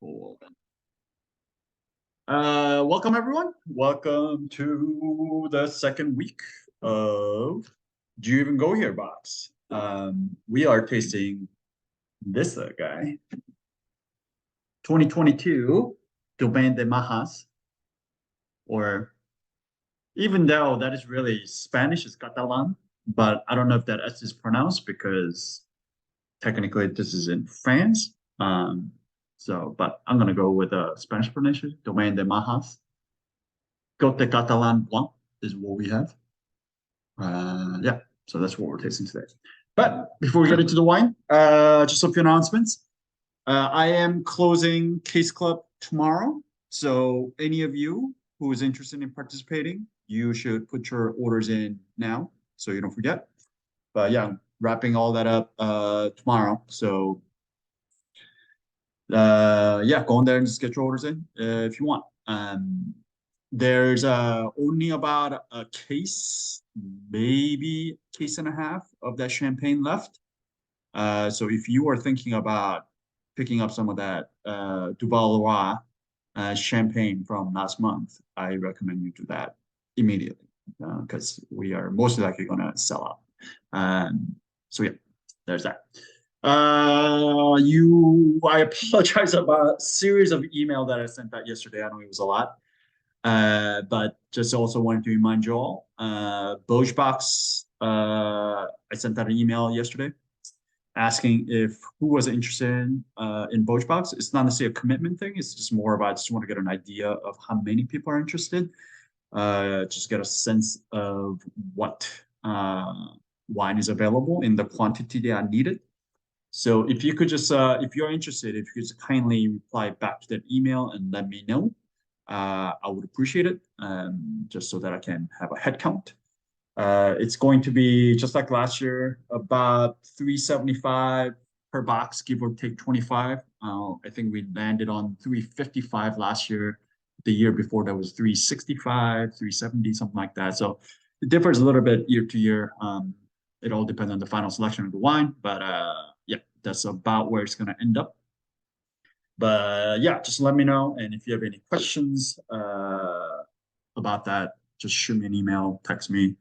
Cool. Welcome everyone. Welcome to the second week of Do You Even Go Here box. We are tasting this guy, 2022 Domaine de Majas, or even though that is really Spanish, it's Catalan, but I don't know if that S is pronounced because technically this is in France. But I'm gonna go with a Spanish pronunciation, Domaine de Majas. Cote Catalan Blanc is what we have. Yeah, so that's what we're tasting today. But before we get into the wine, just a few announcements. I am closing Case Club tomorrow. So any of you who is interested in participating, you should put your orders in now so you don't forget. But yeah, I'm wrapping all that up tomorrow. So yeah, go in there and just get your orders in if you want. There's only about a case, maybe case and a half of that champagne left. So if you are thinking about picking up some of that Duval champagne from last month, I recommend you do that immediately because we are most likely going to sell out. So yeah, there's that. I apologize about a series of email that I sent out yesterday. I know it was a lot. But just also wanted to remind you all, Bosch I sent out an email yesterday asking if who was interested in Bosch. It's not necessarily a commitment thing. It's just more about, I just want to get an idea of how many people are interested. Just get a sense of what wine is available in the quantity that are needed. So if you could just, if you're interested, if you could just kindly reply back to that email and let me know. I would appreciate it, just so that I can have a head count. It's going to be just like last year, about $375 per box, give or take 25. I think we landed on $355 last year. The year before that was $365, $370, something like that. So it differs a little bit year to year. It all depends on the final selection of the wine, but yeah, that's about where it's going to end up. But yeah, just let me know. And if you have any questions about that, just shoot me an email, text me.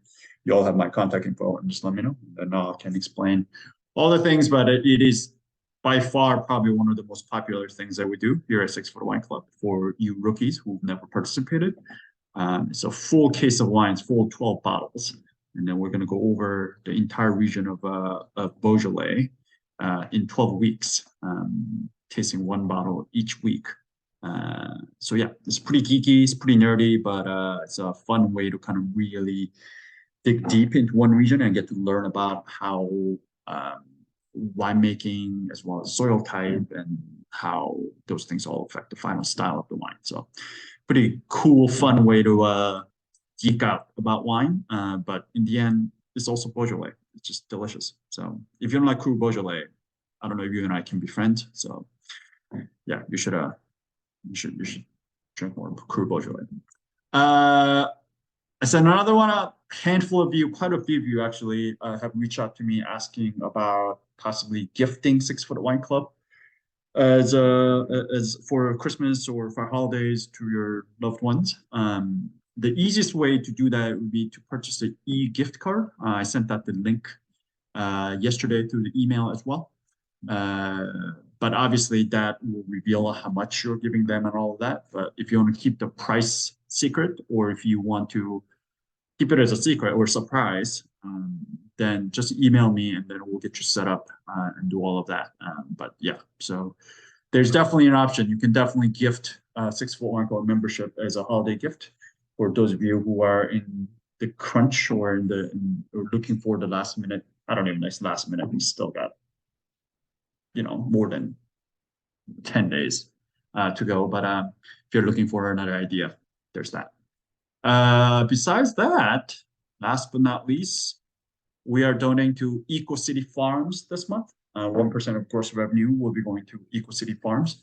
You all have my contact info and just let me know. And I can explain all the things, but it is by far probably one of the most popular things that we do here at 6 Foot Wine Club for you rookies who've never participated. It's a full case of wines, full 12 bottles. And then we're going to go over the entire region of Beaujolais in 12 weeks. Tasting one bottle each week. So yeah, it's pretty geeky, it's pretty nerdy, but it's a fun way to kind of really dig deep into one region and get to learn about how winemaking as well as soil type and how those things all affect the final style of the wine. So pretty cool, fun way to geek out about wine. But in the end, it's also Beaujolais. It's just delicious. So if you don't like Cru Beaujolais, I don't know if you and I can be friends. So yeah, you should drink more Cru Beaujolais. I said another one. A handful of you, quite a few of you actually, have reached out to me asking about possibly gifting 6 Foot Wine Club as for Christmas or for holidays to your loved ones. The easiest way to do that would be to purchase an e-gift card. I sent out the link yesterday through the email as well. But obviously that will reveal how much you're giving them and all of that. But if you want to keep the price secret, or if you want to keep it as a secret or surprise, then just email me and then we'll get you set up and do all of that. But yeah, so there's definitely an option. You can definitely gift 6 Foot Wine Club membership as a holiday gift for those of you who are in the crunch or or looking for the last minute. I don't even know, it's last minute. We still got more than 10 days to go. But if you're looking for another idea, there's that. Besides that, last but not least, we are donating to Eco City Farms this month. 1% of gross revenue will be going to Eco City Farms.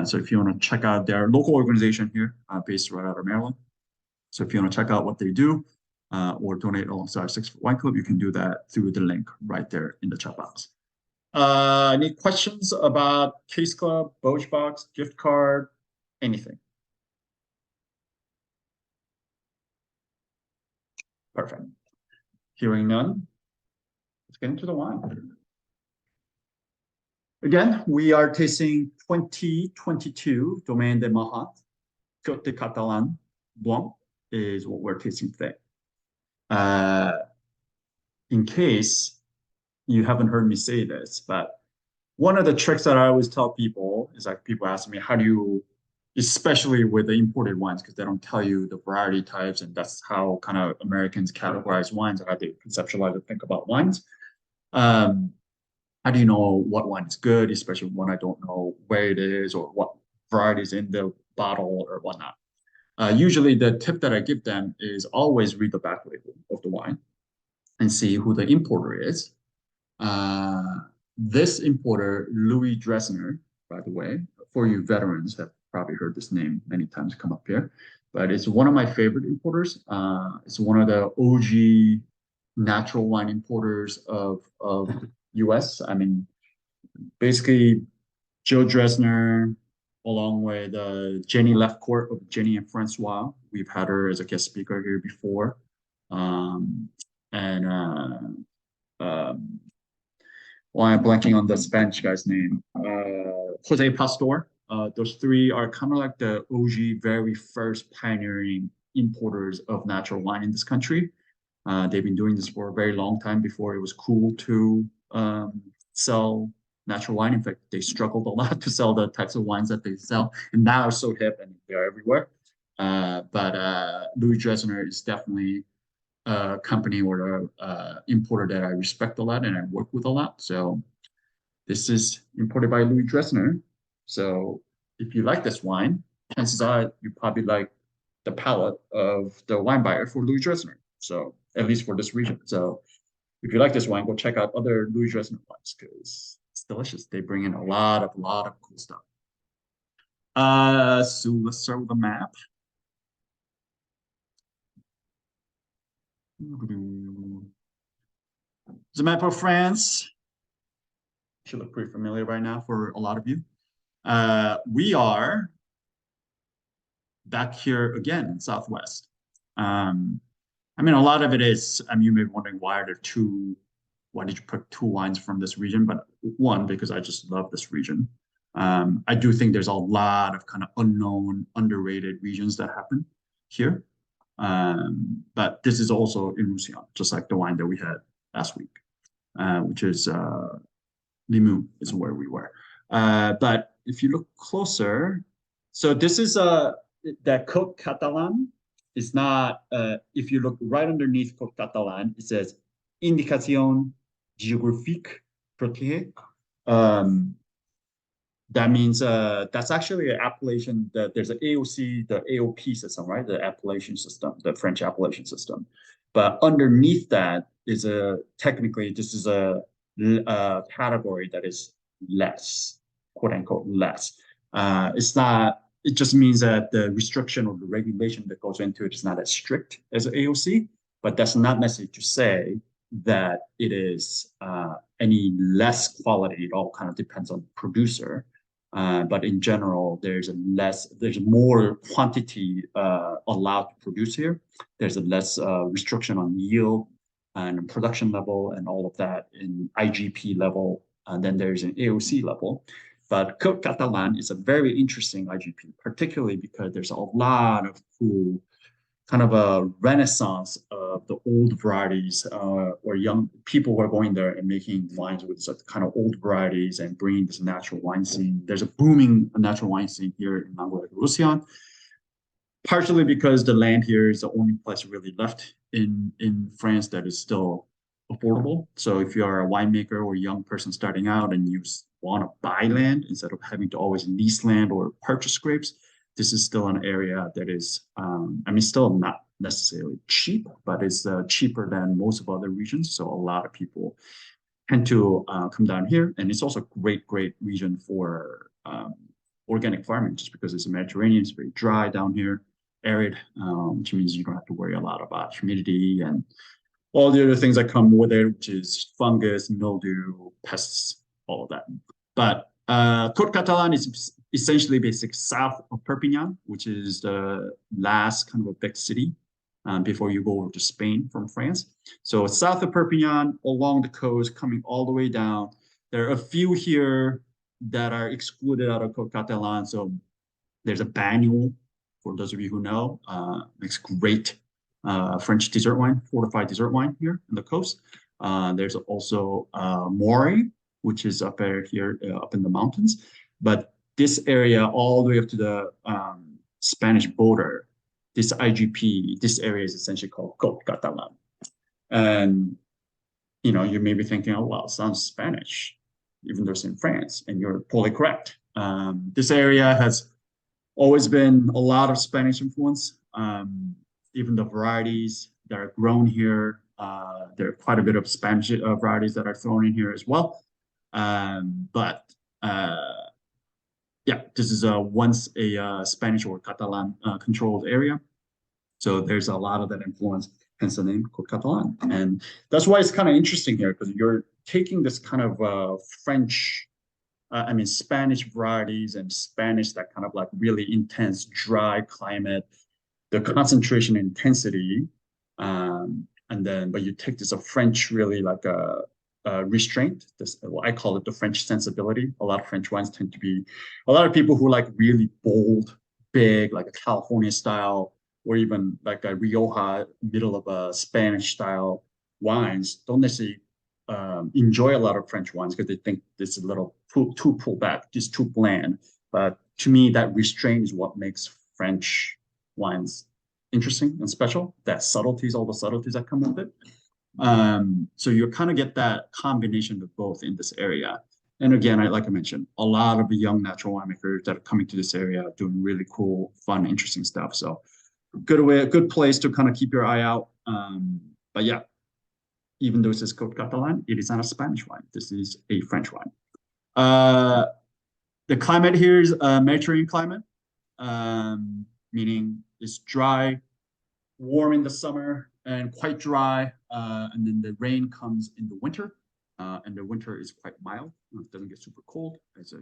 So if you want to check out their local organization here, based right out of Maryland. So if you want to check out what they do or donate alongside 6 Foot Wine Club, you can do that through the link right there in the chat box. Any questions about Case Club, Box, gift card, anything? Perfect. Hearing none, let's get into the wine. Again, we are tasting 2022 Domaine de Majas, Côte de Catalan Blanc is what we're tasting today. Uh, in case you haven't heard me say this, but one of the tricks that I always tell people is like people ask me, how do you, especially with the imported wines, because they don't tell you the variety types, and that's how kind of Americans categorize wines and how they conceptualize and think about wines. Um, how do you know what wine is good, especially when I don't know where it is or what variety is in the bottle or whatnot? Usually, the tip that I give them is always read the back label of the wine and see who the importer is. Uh, this importer, Louis Dresner, by the way, for you veterans have probably heard this name many times come up here, but it's one of my favorite importers. It's one of the OG natural wine importers of the US. I mean, basically Joe Dresner, along with Jenny Lefcourt of Jenny and Francois. We've had her as a guest speaker here before. Um, and well, I'm blanking on the Spanish guy's name. Jose Pastor. Those three are kind of like the OG, very first pioneering importers of natural wine in this country. They've been doing this for a very long time before it was cool to sell natural wine. In fact, they struggled a lot to sell the types of wines that they sell, and now it's so hip and they're everywhere. But Louis Dresner is definitely a company or a importer that I respect a lot and I work with a lot. So this is imported by Louis Dresner. So if you like this wine, chances are you probably like the palate of the wine buyer for Louis Dresner. So at least for this region. So if you like this wine, go check out other Louis Dresner wines because it's delicious. They bring in a lot of cool stuff. So let's start with the map. It's a map of France. Should look pretty familiar right now for a lot of you. We are back here again in Southwest. I mean, a lot of it is, I mean, you may be wondering why did you pick two wines from this region? But one, because I just love this region. I do think there's a lot of kind of unknown, underrated regions that happen here. But this is also in Roussillon, just like the wine that we had last week, which is Limoux is where we were. But if you look closer, so this is the Côte Catalan. It's not, if you look right underneath Côte Catalan, it says Indication Géographique Protégée. That means that's actually an appellation that there's an AOC, the AOP system, right? The appellation system, the French appellation system. But underneath that is technically, this is a category that is less, quote unquote, less. It's not, it just means that the restriction or the regulation that goes into it is not as strict as AOC, but that's not necessarily to say that it is any less quality. It all kind of depends on the producer. But in general, there's more quantity allowed to produce here. There's a less restriction on yield and production level and all of that in IGP level. And then there's an AOC level. But Côte Catalan is a very interesting IGP, particularly because there's a lot of cool kind of a renaissance of the old varieties or young people who are going there and making wines with such kind of old varieties and bringing this natural wine scene. There's a booming natural wine scene here in Roussillon, partially because the land here is the only place really left in France that is still affordable. So if you are a winemaker or a young person starting out and you want to buy land instead of having to always lease land or purchase grapes, this is still an area that is, I mean, still not necessarily cheap, but it's cheaper than most of other regions. So a lot of people tend to come down here. And it's also a great region for organic farming, just because it's a Mediterranean, it's very dry down here, arid, which means you don't have to worry a lot about humidity and all the other things that come with it, which is fungus, mildew, pests, all of that. But Côte Catalan is essentially basic south of Perpignan, which is the last kind of a big city before you go over to Spain from France. So south of Perpignan, along the coast, coming all the way down. There are a few here that are excluded out of Côte Catalan. So there's a Bagnoul, for those of you who know, makes great French dessert wine, fortified dessert wine here in the coast. There's also Morey, which is up here up in the mountains. But this area, all the way up to the Spanish border, this IGP, this area is essentially called Côte Catalan. And you may be thinking, oh, well, it sounds Spanish, even though it's in France, and you're totally correct. This area has always been a lot of Spanish influence. Even the varieties that are grown here, there are quite a bit of Spanish varieties that are thrown in here as well. But yeah, this is once a Spanish or Catalan controlled area. So there's a lot of that influence, hence the name Côte Catalan. And that's why it's kind of interesting here, because you're taking this kind of French, Spanish varieties and Spanish, that kind of like really intense, dry climate, the concentration intensity. But you take this a French, really like a restraint. Well, I call it the French sensibility. A lot of French wines tend to be, a lot of people who like really bold, big, like a California style, or even like a Rioja, middle of a Spanish style wines, don't necessarily enjoy a lot of French wines because they think this is a little too pulled back, just too bland. But to me, that restraint is what makes French wines interesting and special. That subtleties, all the subtleties that come with it. So you kind of get that combination of both in this area. And again, like I mentioned, a lot of the young natural winemakers that are coming to this area doing really cool, fun, interesting stuff. So good place to kind of keep your eye out. But yeah, even though this is Côte Catalan, it is not a Spanish wine. This is a French wine. The climate here is Mediterranean climate, meaning it's dry, warm in the summer, and quite dry. And then the rain comes in the winter, and the winter is quite mild. It doesn't get super cold. It's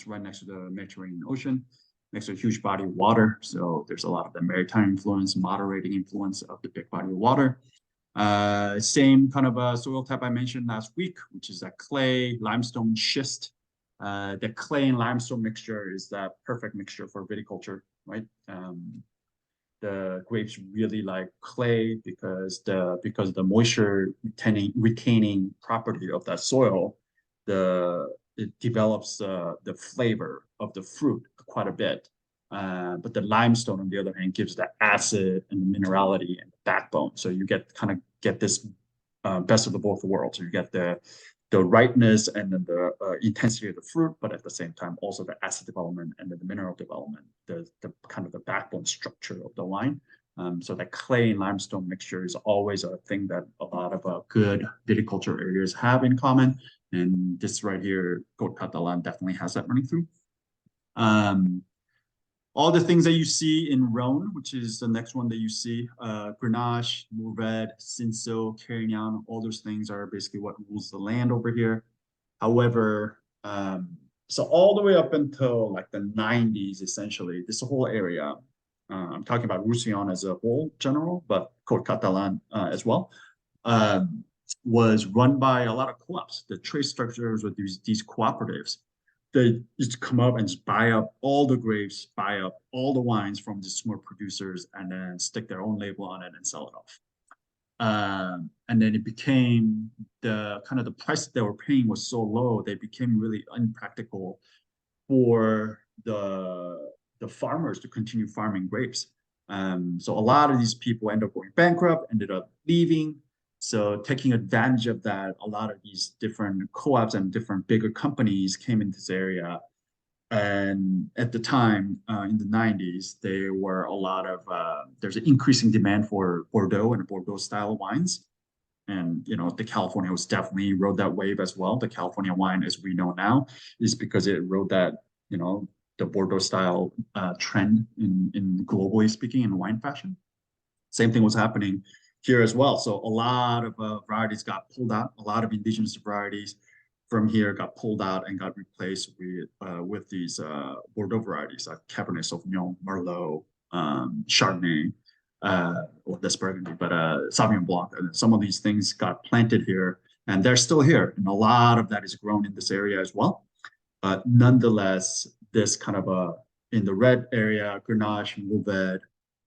right next to the Mediterranean Ocean, next to a huge body of water. So there's a lot of the maritime influence, moderating influence of the big body of water. Same kind of soil type I mentioned last week, which is that clay, limestone, schist. The clay and limestone mixture is that perfect mixture for viticulture, right? The grapes really like clay because the moisture retaining property of that soil, it develops the flavor of the fruit quite a bit. But the limestone, on the other hand, gives that acid and the minerality and the backbone. So you get this best of both worlds. So you get the ripeness and then the intensity of the fruit, but at the same time also the acid development and then the mineral development, the kind of the backbone structure of the wine. So that clay and limestone mixture is always a thing that a lot of good viticulture areas have in common. And this right here, Côte Catalan, definitely has that running through. All the things that you see in Rhone, which is the next one that you see, Grenache, Mourvèdre, Cinsault, Carignan, all those things are basically what rules the land over here. However, so all the way up until like the 90s, essentially, this whole area, I'm talking about Roussillon as a whole, general, but Côte Catalan as well, was run by a lot of co-ops. The trade structures with these cooperatives, they just come up and just buy up all the grapes, buy up all the wines from the small producers, and then stick their own label on it and sell it off. And then it became the price that they were paying was so low, they became really impractical for the farmers to continue farming grapes. So a lot of these people end up going bankrupt, ended up leaving. So taking advantage of that, a lot of these different co-ops and different bigger companies came into this area. And at the time, in the 90s, there were a lot of, there's an increasing demand for Bordeaux and Bordeaux style wines. And, the California was definitely rode that wave as well. The California wine, as we know now, is because it rode that, the Bordeaux style trend in globally speaking in wine fashion. Same thing was happening here as well. So a lot of varieties got pulled out, a lot of indigenous varieties from here got pulled out and got replaced with these Bordeaux varieties like Cabernet Sauvignon, Merlot, Chardonnay, or that's Burgundy, but Sauvignon Blanc. And some of these things got planted here, and they're still here. And a lot of that is grown in this area as well. But nonetheless, this kind of in the red area, Grenache, Mourvedre,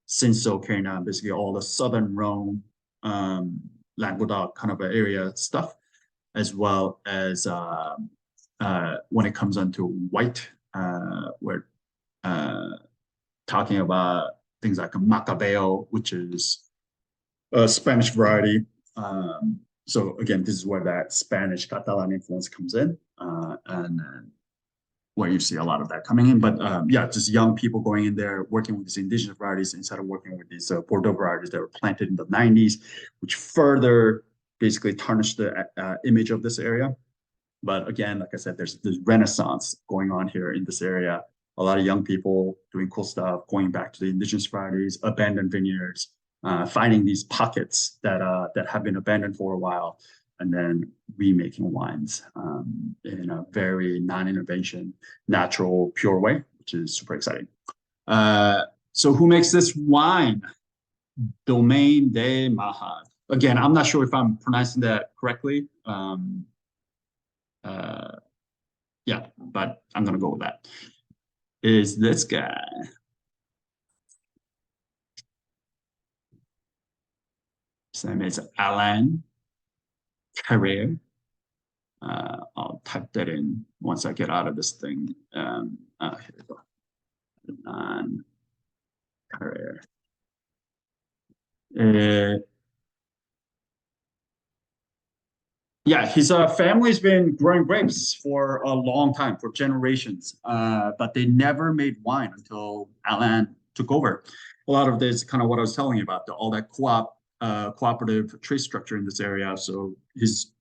Cinsault, Carignan, basically all the southern Rhone, Languedoc kind of area stuff, as well as when it comes onto white, we're talking about things like a Macabeo, which is a Spanish variety. So again, this is where that Spanish Catalan influence comes in, and where you see a lot of that coming in. But yeah, just young people going in there, working with these indigenous varieties instead of working with these Bordeaux varieties that were planted in the 90s, which further basically tarnished the image of this area. But again, like I said, there's this renaissance going on here in this area. A lot of young people doing cool stuff, going back to the indigenous varieties, abandoned vineyards, finding these pockets that have been abandoned for a while, and then remaking wines in a very non-intervention, natural, pure way, which is super exciting. So who makes this wine? Domaine de Majas. Again, I'm not sure if I'm pronouncing that correctly. Yeah, but I'm gonna go with that. Is this guy. His name is Alain Carrere. I'll type that in once I get out of this thing. Here we go. Alain Carrere. Yeah, his family's been growing grapes for a long time, for generations, but they never made wine until Alain took over. A lot of this kind of what I was telling you about, all that cooperative tree structure in this area. So his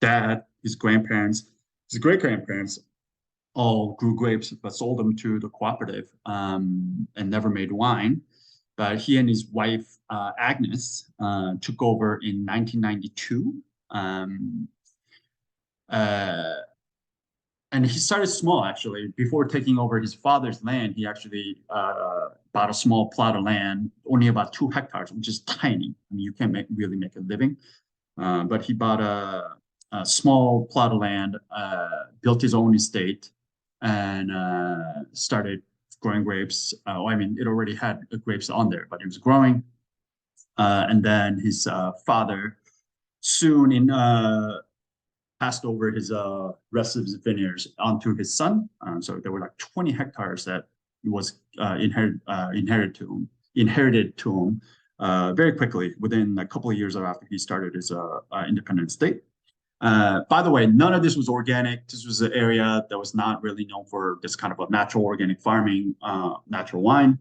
dad, his grandparents, his great-grandparents all grew grapes, but sold them to the cooperative and never made wine. But he and his wife, Agnes, took over in 1992. And he started small, actually. Before taking over his father's land, he actually bought a small plot of land, only about 2 hectares, which is tiny. I mean, you can't really make a living. But he bought a small plot of land, built his own estate, and started growing grapes. I mean, it already had grapes on there, but it was growing. And then his father soon passed over his rest of his vineyards onto his son. So there were like 20 hectares that was inherited to him very quickly, within a couple of years after he started his independent estate. By the way, none of this was organic. This was an area that was not really known for this kind of a natural organic farming, natural wine.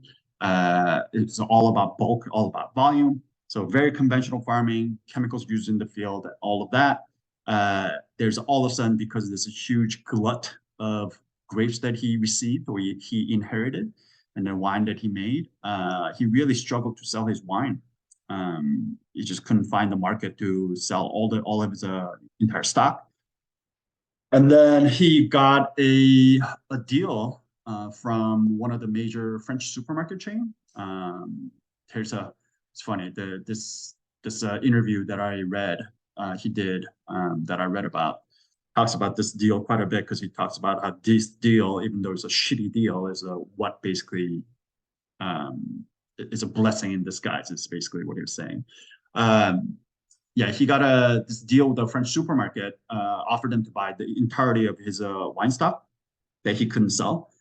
It's all about bulk, all about volume. So very conventional farming, chemicals used in the field, all of that. There's all of a sudden, because there's a huge glut of grapes that he received or he inherited, and the wine that he made, he really struggled to sell his wine. He just couldn't find the market to sell all of his entire stock. And then he got a deal from one of the major French supermarket chain. It's funny, this interview that I read, he did, that I read about, talks about this deal quite a bit, because he talks about how this deal, even though it's a shitty deal, is what basically is a blessing in disguise, is basically what he was saying. Yeah, he got this deal with a French supermarket, offered him to buy the entirety of his wine stock that he couldn't sell.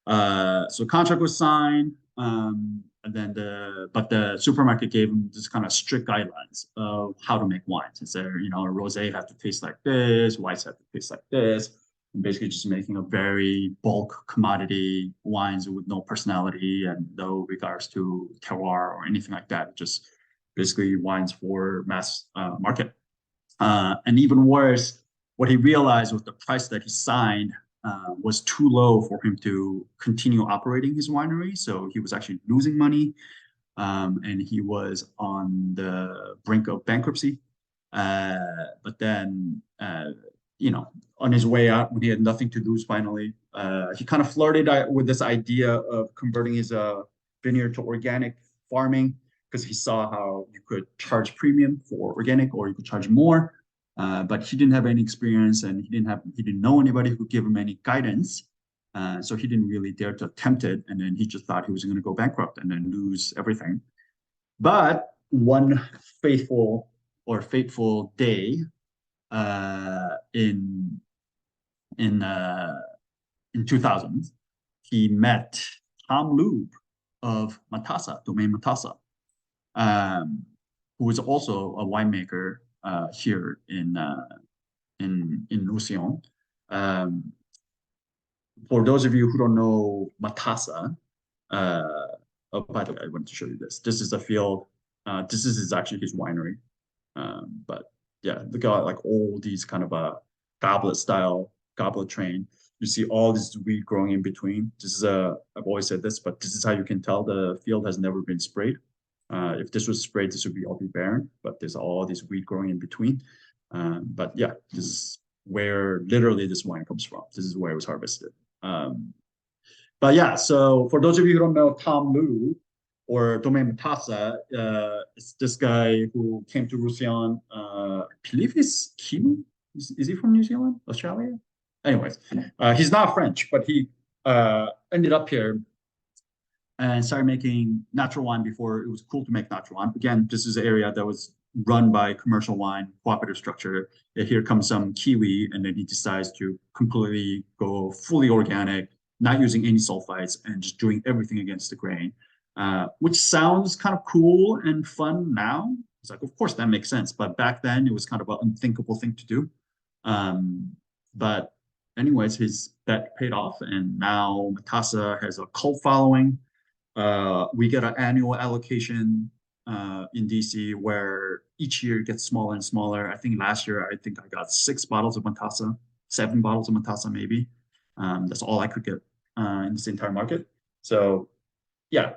So contract was signed, and then the supermarket gave him this kind of strict guidelines of how to make wines. It's there, a rosé have to taste like this, whites have to taste like this, and basically just making a very bulk commodity wines with no personality and no regards to terroir or anything like that. Just basically wines for mass market. And even worse, what he realized was the price that he signed was too low for him to continue operating his winery. So he was actually losing money, and he was on the brink of bankruptcy. But then on his way out when he had nothing to lose finally, he kind of flirted with this idea of converting his vineyard to organic farming because he saw how you could charge premium for organic or you could charge more. But he didn't have any experience and he didn't know anybody who could give him any guidance. So he didn't really dare to attempt it. And then he just thought he was going to go bankrupt and then lose everything. But one fateful day in 2000, he met Tom Lube of Matassa, Domaine Matassa, who is also a winemaker here in Roussillon. For those of you who don't know Matassa, oh, by the way, I wanted to show you this. This is a field. This is actually his winery. But yeah, look at like all these kind of goblet train. You see all this weed growing in between. This is I've always said this, but this is how you can tell the field has never been sprayed. If this was sprayed, this would all be barren, but there's all this weed growing in between. But yeah, this is where literally this wine comes from. This is where it was harvested. But yeah, so for those of you who don't know Tom Lube or Domaine Matassa, it's this guy who came to Roussillon. I believe he's Kiwi. Is he from New Zealand, Australia? Anyways, he's not French, but he ended up here and started making natural wine before it was cool to make natural wine. Again, this is an area that was run by commercial wine, cooperative structure. Here comes some Kiwi, and then he decides to completely go fully organic, not using any sulfites, and just doing everything against the grain, which sounds kind of cool and fun now. It's like, of course, that makes sense. But back then, it was kind of an unthinkable thing to do. But anyways, his bet paid off, and now Matassa has a cult following. We get an annual allocation in DC where each year it gets smaller and smaller. I think last year, I got 6 bottles of Matassa, 7 bottles of Matassa maybe. That's all I could get in this entire market. So yeah,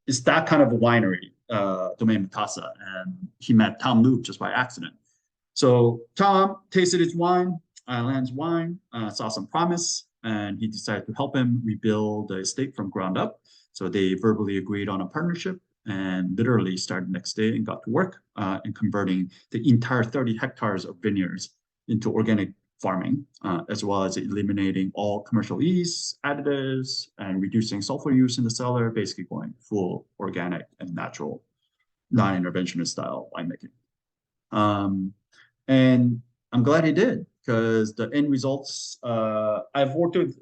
it's that kind of a winery, Domaine Matassa, and he met Tom Lube just by accident. So Tom tasted his wine, Alain's wine, saw some promise, and he decided to help him rebuild the estate from ground up. So they verbally agreed on a partnership and literally started the next day and got to work in converting the entire 30 hectares of vineyards into organic farming, as well as eliminating all commercial yeast, additives, and reducing sulfur use in the cellar, basically going full organic and natural, non-interventionist style winemaking. And I'm glad he did, because the end results, I've worked with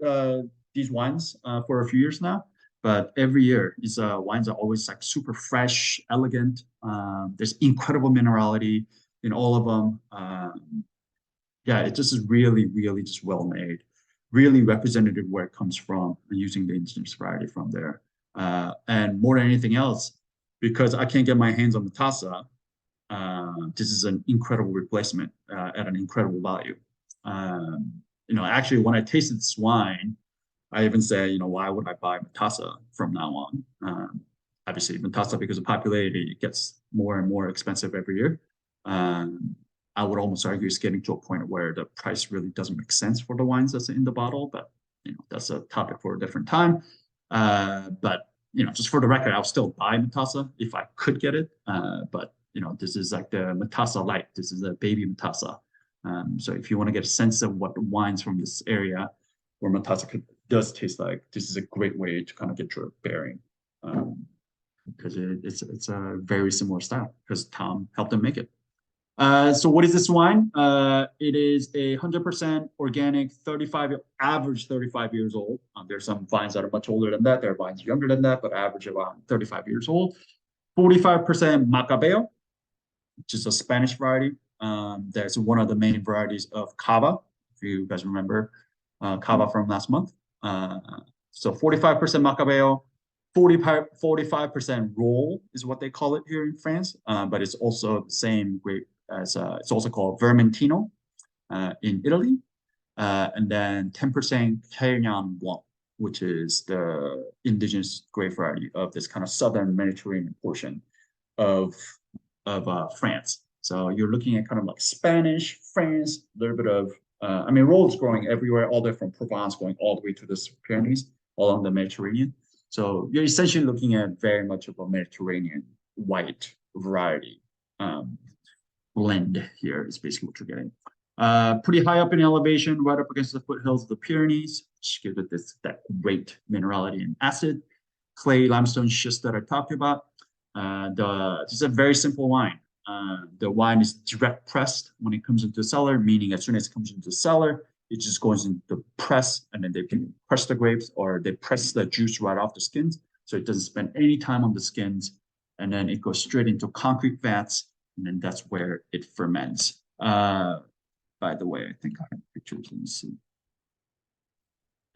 these wines for a few years now, but every year these wines are always like super fresh, elegant. There's incredible minerality in all of them. Yeah, it just is really, really just well made, really representative where it comes from, and using the indigenous variety from there. And more than anything else, because I can't get my hands on the Matassa, this is an incredible replacement at an incredible value. Actually, when I tasted this wine, I even say, why would I buy Matassa from now on? Obviously, Matassa, because of popularity, it gets more and more expensive every year. I would almost argue it's getting to a point where the price really doesn't make sense for the wines that's in the bottle, but that's a topic for a different time. But just for the record, I'll still buy Matassa if I could get it. But this is like the Matassa Light. This is a baby Matassa. So if you want to get a sense of what the wines from this area where Matassa does taste like, this is a great way to kind of get your bearing, because it's a very similar style, because Tom helped them make it. So what is this wine? It is 100% organic, average 35 years old. There's some vines that are much older than that. There are vines younger than that, but average around 35 years old. 45% Macabeo, which is a Spanish variety. That's one of the main varieties of Cava, if you guys remember Cava from last month. So 45% Macabeo, 45% roll is what they call it here in France, but it's also the same grape as it's also called Vermentino in Italy, and then 10% Carrere Blanc, which is the indigenous grape variety of this kind of southern Mediterranean portion of France. So you're looking at kind of like Spanish, France, a little bit of I mean, rose growing everywhere, all the way from Provence going all the way to the Pyrenees, all along the Mediterranean. So you're essentially looking at very much of a Mediterranean white variety blend here is basically what you're getting. Pretty high up in elevation, right up against the foothills of the Pyrenees, which gives it that great minerality and acid. Clay limestone schist that I talked about. This is a very simple wine. The wine is direct pressed when it comes into the cellar, meaning as soon as it comes into the cellar, it just goes into the press, and then they can press the grapes, or they press the juice right off the skins, so it doesn't spend any time on the skins, and then it goes straight into concrete vats, and then that's where it ferments. By the way, I think I have pictures. Let me see.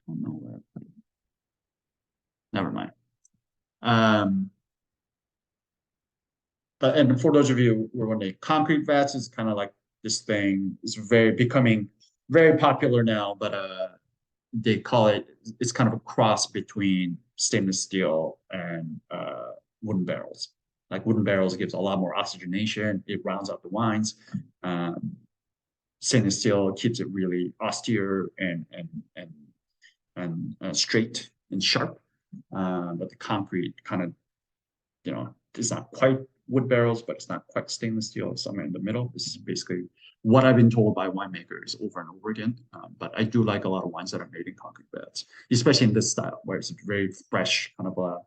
Don't know where I put it. Never mind. And for those of you who are wondering, concrete vats is kind of like this thing. It's becoming very popular now, but they call it, it's kind of a cross between stainless steel and wooden barrels. Like wooden barrels gives a lot more oxygenation. It rounds out the wines. Stainless steel keeps it really austere and straight and sharp. But the concrete kind of, it's not quite wood barrels, but it's not quite stainless steel. It's somewhere in the middle. This is basically what I've been told by winemakers over and over again. But I do like a lot of wines that are made in concrete vats, especially in this style, where it's a very fresh, kind of a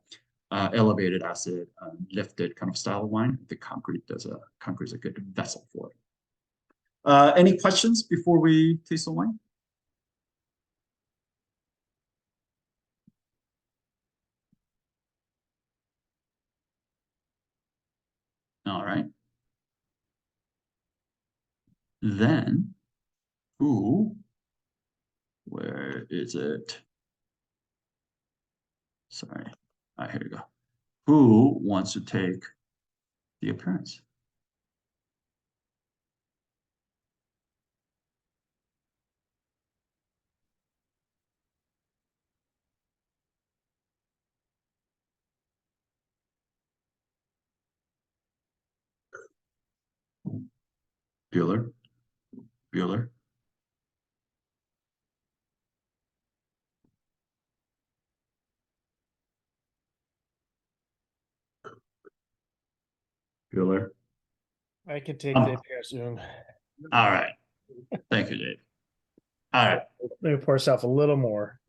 elevated acid, lifted kind of style of wine. The concrete is a good vessel for it. Any questions before we taste the wine? All right. Then, where is it? Sorry. All right, here we go. Who wants to take the appearance? Bueller. Bueller. Bueller. I can take the appearance. All right. Thank you, Dave. All right. Let me pour yourself a little more.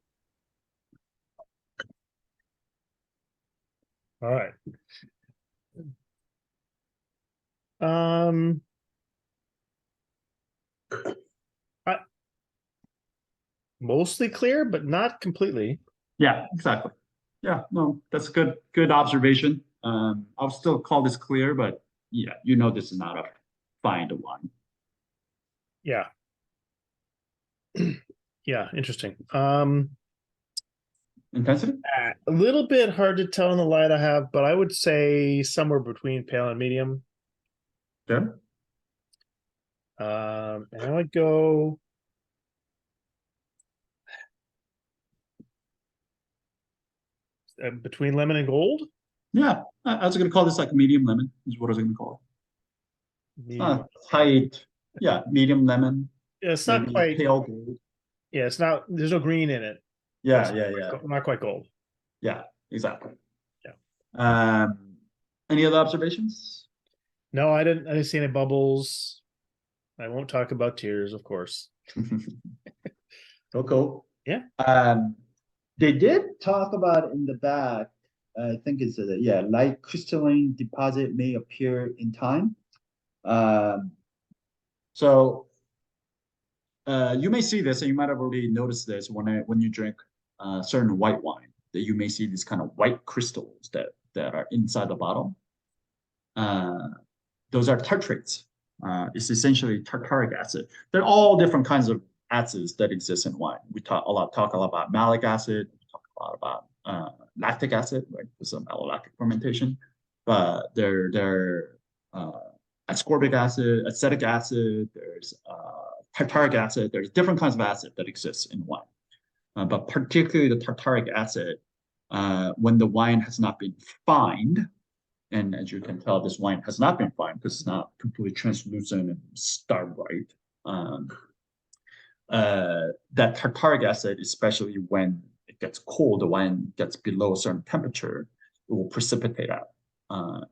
All right. Mostly clear, but not completely. Yeah, exactly. Yeah, no, that's a good observation. I'll still call this clear, but yeah, this is not a fine wine. Yeah. Yeah, interesting. Intensity? A little bit hard to tell in the light I have, but I would say somewhere between pale and medium. Yeah. And I would go between lemon and gold. Yeah, I was going to call this like medium lemon, is what I was going to call it. Medium. Tight, yeah, medium lemon. Yeah, it's not quite pale gold. Yeah, it's not. There's no green in it. Yeah, Not quite gold. Yeah, exactly. Yeah. Any other observations? No, I didn't see any bubbles. I won't talk about tears, of course. Cool. Yeah. They did talk about in the back, I think it's light crystalline deposit may appear in time. So you may see this, and you might have already noticed this when you drink certain white wine, that you may see these kind of white crystals that are inside the bottle. Those are tartrates. It's essentially tartaric acid. They're all different kinds of acids that exist in wine. We talk a lot about malic acid. We talk a lot about lactic acid, right? For some malolactic fermentation. But they're ascorbic acid, acetic acid. There's tartaric acid. There's different kinds of acid that exists in wine. But particularly the tartaric acid, when the wine has not been fined, and as you can tell, this wine has not been fined because it's not completely translucent and star bright. that tartaric acid, especially when it gets cold, the wine gets below a certain temperature, it will precipitate out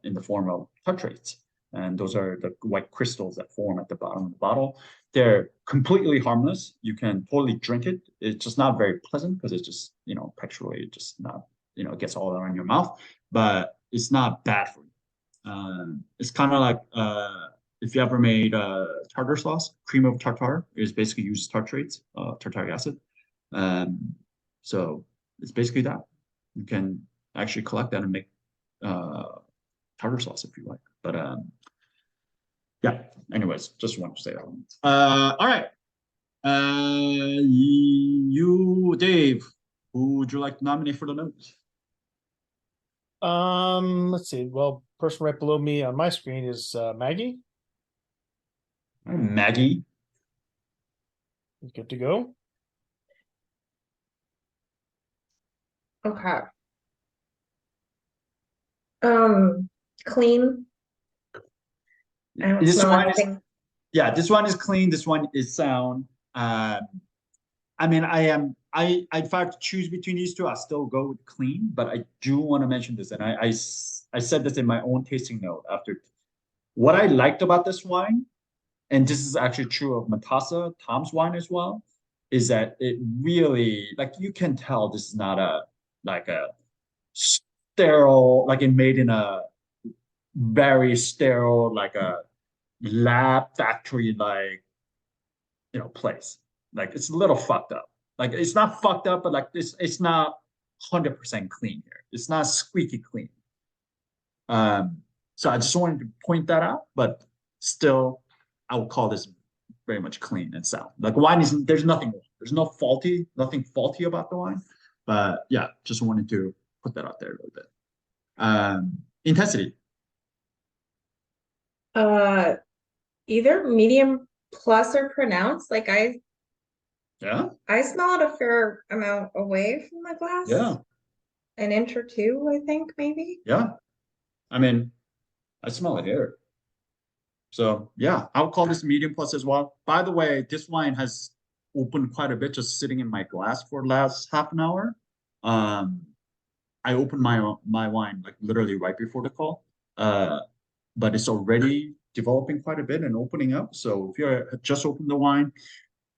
in the form of tartrates. And those are the white crystals that form at the bottom of the bottle. They're completely harmless. You can totally drink it. It's just not very pleasant because it's just, texturally just not, it gets all around your mouth, but it's not bad for you. It's kind of like if you ever made tartar sauce, cream of tartar is basically uses tartrates, tartaric acid. So it's basically that. You can actually collect that and make tartar sauce if you like. But yeah, anyways, just wanted to say that one. All right. You, Dave, who would you like to nominate for the notes? Let's see. Well, person right below me on my screen is Maggie. Maggie. Good to go. Okay. Clean. I don't This smell one is, anything. yeah, this one is clean. This one is sound. I mean, if I have to choose between these two, I still go with clean, but I do want to mention this, and I said this in my own tasting note after. What I liked about this wine, and this is actually true of Matassa, Tom's wine as well, is that it really, like, you can tell this is not a sterile, like it made in a very sterile, like a lab factory, like, place. Like, it's a little fucked up. Like, it's not fucked up, but like this, it's not 100% clean here. It's not squeaky clean. So I just wanted to point that out, but still, I would call this very much clean and sound. Like, wine is, there's nothing wrong. There's nothing faulty about the wine. But yeah, just wanted to put that out there a little bit. Intensity. Either medium plus or pronounced. Like Yeah, I smell it a fair amount away from the glass. yeah, An inch or two, I think, maybe. yeah. I mean, I smell it here. So yeah, I would call this medium plus as well. By the way, this wine has opened quite a bit just sitting in my glass for the last half an hour. I opened my wine like literally right before the call, but it's already developing quite a bit and opening up. So if you just opened the wine,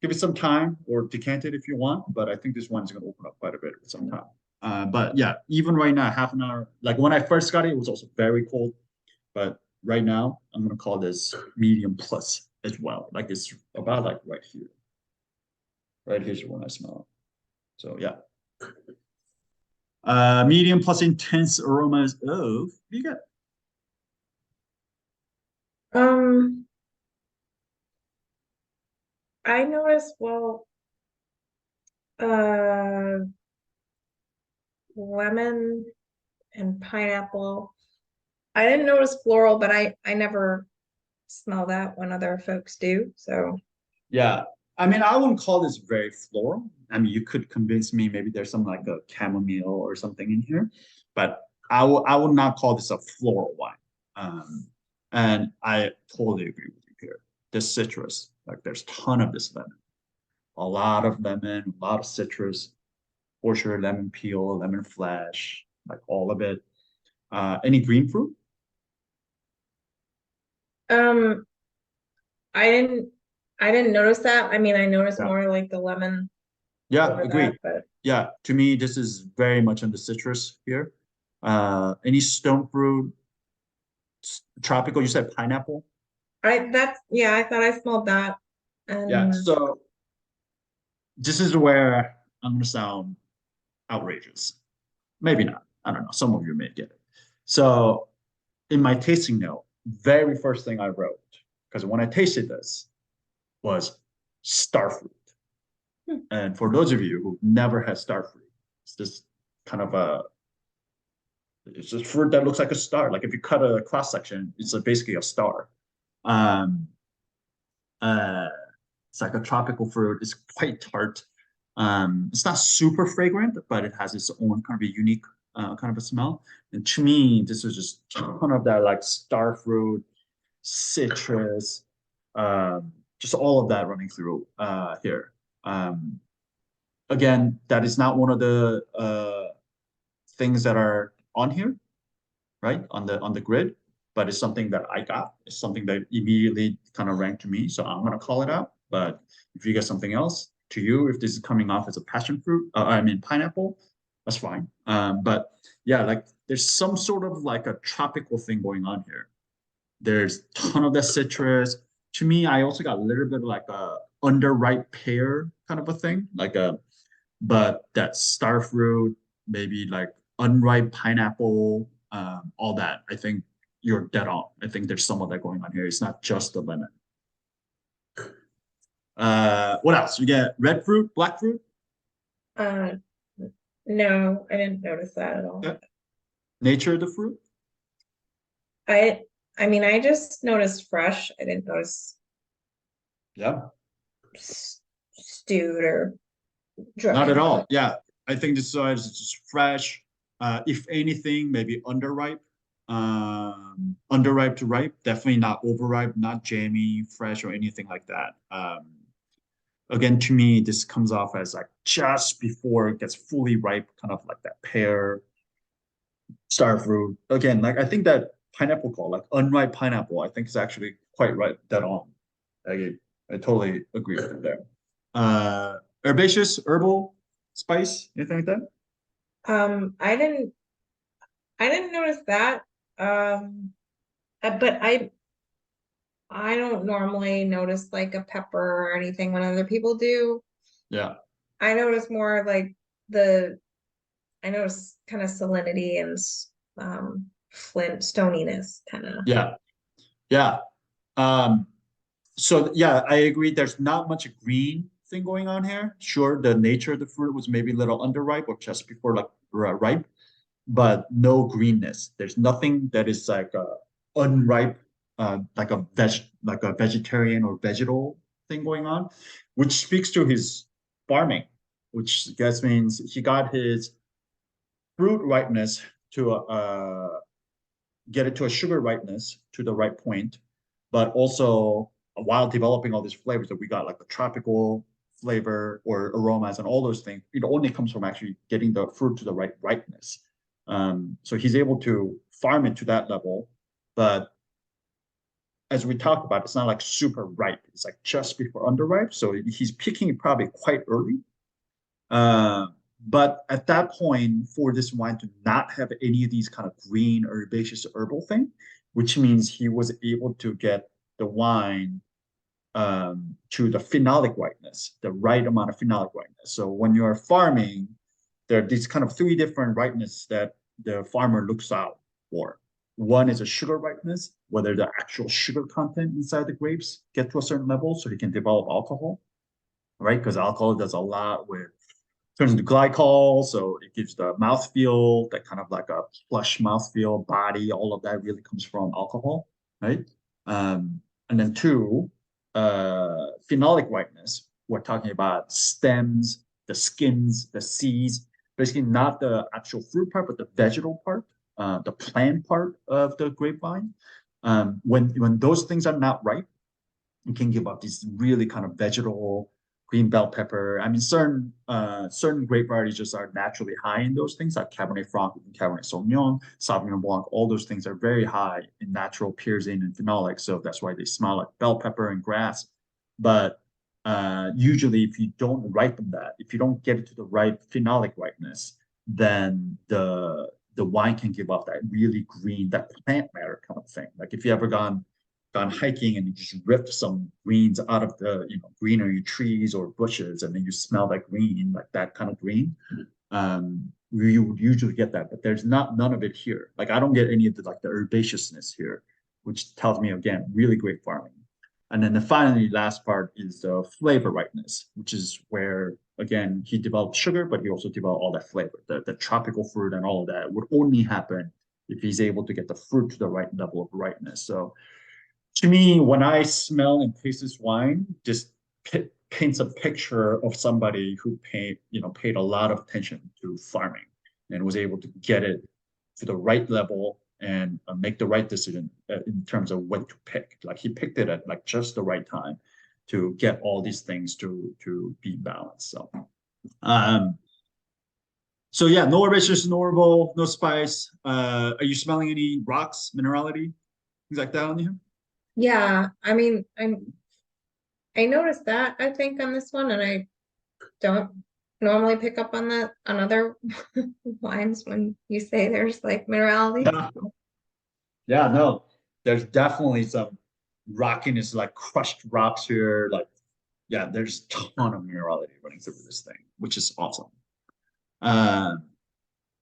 give it some time or decant it if you want. But I think this wine is going to open up quite a bit with some time. But yeah, even right now, half an hour. Like when I first got it, it was also very cold. But right now, I'm going to call this medium plus as well. Like it's about like right here. Right here's when I smell it. So yeah. Medium plus intense aromas of, what do you got? I noticed, well, lemon and pineapple. I didn't notice floral, but I never smell that when other folks do. So Yeah. I mean, I wouldn't call this very floral. I mean, you could convince me maybe there's some like a chamomile or something in here, but I would not call this a floral wine. And I totally agree with you here. This citrus, like there's a ton of this lemon, a lot of lemon, a lot of citrus, for sure, lemon peel, lemon flesh, like all of it. Any green fruit? um I didn't notice that. I mean, I noticed Yeah. more like the lemon Yeah, over agree. that, but Yeah, to me, this is very much on the citrus here. Any stone fruit, tropical, you said pineapple? yeah, I thought I smelled that. Yeah, And so this is where I'm gonna sound outrageous. Maybe not. I don't know. Some of you may get it. So in my tasting note, very first thing I wrote, because when I tasted this, was starfruit. And for those of you who never had starfruit, it's this kind of it's a fruit that looks like a star. Like if you cut a cross section, it's basically a star. Um, uh, it's like a tropical fruit. It's quite tart. It's not super fragrant, but it has its own kind of a unique kind of a smell. And to me, this is just a ton of that like star fruit, citrus, just all of that running through here. Again, that is not one of the things that are on here, right? On the grid, but it's something that I got. It's something that immediately kind of ranked to me. So I'm gonna call it out. But if you get something else to you, if this is coming off as a passion fruit, I mean pineapple, that's fine. But yeah, like there's some sort of like a tropical thing going on here. There's a ton of the citrus. To me, I also got a little bit like a underripe pear kind of a thing, but that star fruit, maybe like unripe pineapple, all that. I think you're dead on. I think there's some of that going on here. It's not just the lemon. What else? You get red fruit, black fruit? Uh, no, I didn't notice that at all. Yeah. Nature of the fruit? I mean, I just noticed fresh. I didn't notice Yeah. stewed or dry. Not at all. Yeah. I think this side is just fresh. If anything, maybe underripe. Underripe to ripe. Definitely not overripe, not jammy, fresh, or anything like that. Again, to me, this comes off as like just before it gets fully ripe, kind of like that pear, star fruit. Again, like I think that pineapple call, like unripe pineapple, I think is actually quite right, dead on. I totally agree with it there. Herbaceous, herbal, spice, anything like that? I didn't notice that. But I don't normally notice like a pepper or anything when other people do. Yeah. I notice more like I notice kind of salinity and flint stoniness kind of. Yeah. Yeah. So yeah, I agree. There's not much green thing going on here. Sure, the nature of the fruit was maybe a little underripe or just before like ripe, but no greenness. There's nothing that is like unripe, like a vegetarian or vegetal thing going on, which speaks to his farming, which I guess means he got his fruit ripeness to get it to a sugar ripeness to the right point, but also while developing all these flavors that we got, like the tropical flavor or aromas and all those things, it only comes from actually getting the fruit to the right ripeness. So he's able to farm it to that level, but as we talked about, it's not like super ripe. It's like just before underripe. So he's picking it probably quite early. But at that point, for this wine to not have any of these kind of green herbaceous herbal thing, which means he was able to get the wine to the phenolic ripeness, the right amount of phenolic ripeness. So when you're farming, there are these kind of three different ripeness that the farmer looks out for. One is a sugar ripeness, whether the actual sugar content inside the grapes get to a certain level so he can develop alcohol, right? Because alcohol does a lot with turns into glycol, so it gives the mouthfeel, that kind of like a plush mouthfeel, body, all of that really comes from alcohol, right? And then two, phenolic ripeness. We're talking about stems, the skins, the seeds, basically not the actual fruit part, but the vegetal part, the plant part of the grapevine. When those things are not ripe, you can give up these really kind of vegetal green bell pepper. I mean, certain grape varieties just are naturally high in those things, like Cabernet Franc and Cabernet Sauvignon, Sauvignon Blanc. All those things are very high in natural pyrazine and phenolic, so that's why they smell like bell pepper and grass. But usually, if you don't ripen that, if you don't get it to the right phenolic ripeness, then the wine can give off that really green, that plant matter kind of thing. Like if you ever gone hiking and you just ripped some greens out of the greenery, trees or bushes, and then you smell that green, like that kind of green. You would usually get that, but there's none of it here. Like I don't get any of the like the herbaceousness here, which tells me again, really great farming. And then the finally last part is the flavor ripeness, which is where again he developed sugar, but he also developed all that flavor, the tropical fruit and all of that would only happen if he's able to get the fruit to the right level of ripeness. So to me, when I smell and taste this wine, just paints a picture of somebody who paid a lot of attention to farming and was able to get it to the right level and make the right decision in terms of when to pick. Like he picked it at like just the right time to get all these things to be balanced. So yeah, no richness, no herbal, no spice. Are you smelling any rocks, minerality, things like that on you? Yeah, I mean, I noticed that I think on this one, and I don't normally pick up on that on other wines when you say there's like minerality. Yeah, no, there's definitely some rockiness, like crushed rocks here. Like, yeah, there's a ton of minerality running through this thing, which is awesome.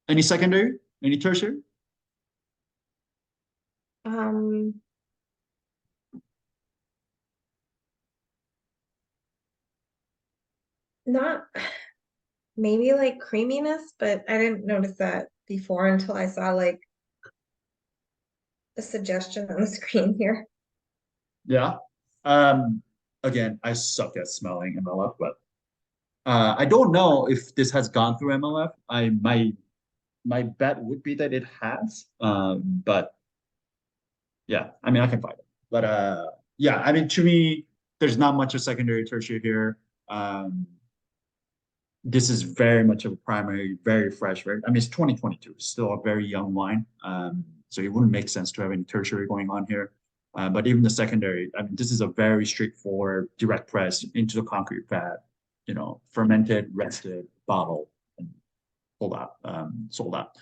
Any secondary? Any tertiary? Um, not maybe like creaminess, but I didn't notice that before until I saw like a suggestion on the screen here. Yeah. Again, I suck at smelling MLF, but I don't know if this has gone through MLF. My bet would be that it has. But yeah, I mean I can find it. But yeah, I mean to me, there's not much of secondary tertiary here. This is very much of a primary, very fresh, very, I mean, it's 2022, it's still a very young wine. So it wouldn't make sense to have any tertiary going on here. But even the secondary, I mean, this is a very straightforward, direct press into the concrete vat, you know, fermented, rested, bottled, and sold out.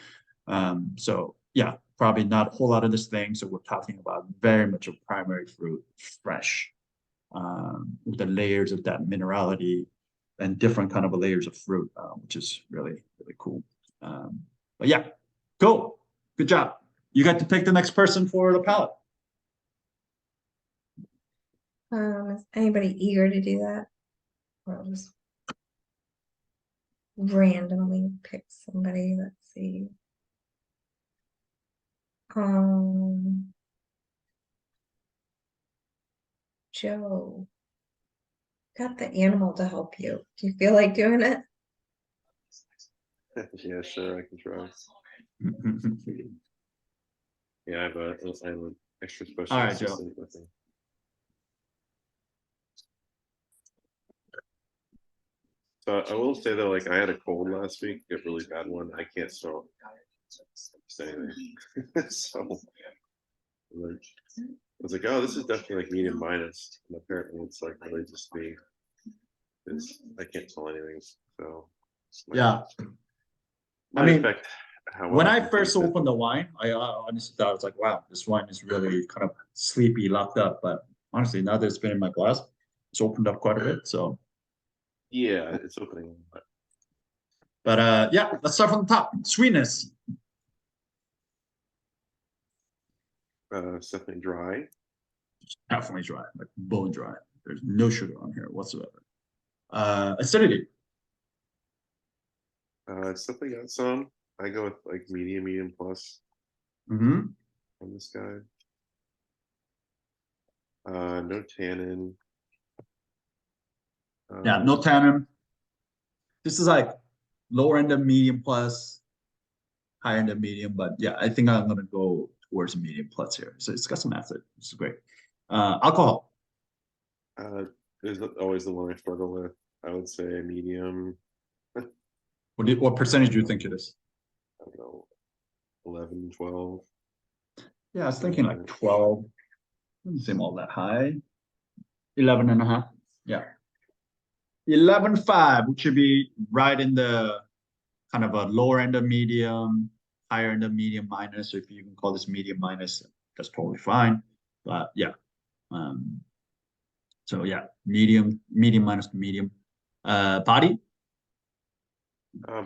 So yeah, probably not a whole lot of this thing. So we're talking about very much of primary fruit, fresh, with the layers of that minerality and different kind of layers of fruit, which is really, really cool. But yeah, cool. Good job. You got to pick the next person for the palette. Is anybody eager to do that? Or I'll just randomly pick somebody. Let's see. Joe, got the animal to help you. Do you feel like doing it? Yeah, sure, I can try. Yeah, I have an extra special All right, Joe. assistant with me. So I will say though, like I had a cold last week, a really bad one. I can't smell anything. So I was like, oh, this is definitely like medium minus. And apparently it's like really just me. Because I can't smell anything. So Yeah. might I mean, affect how when well I can first taste it. opened the wine, I honestly thought, I was like, wow, this wine is really kind of sleepy, locked up. But honestly, now that it's been in my glass, it's opened up quite a bit. So, Yeah, it's opening. but yeah, let's start from the top. Sweetness. It's definitely dry. Definitely dry, like bone dry. There's no sugar on here whatsoever. Acidity. It's definitely got some. I go with like medium plus Mm-hmm. on this guy. No tannin. Yeah, no tannin. This is like lower end of medium plus, higher end of medium, but yeah, I think I'm gonna go towards medium plus here. So it's got some acid. This is great. Alcohol. Is always the one I struggle with. I would say medium. What percentage do you think it is? I don't know, 11, 12. Yeah, I was thinking like 12. Doesn't seem all that high. 11 and a half. Yeah. 11.5, which should be right in the kind of a lower end of medium, higher end of medium minus. So if you can call this medium minus, that's totally fine. But yeah. So yeah, medium minus to medium. Body.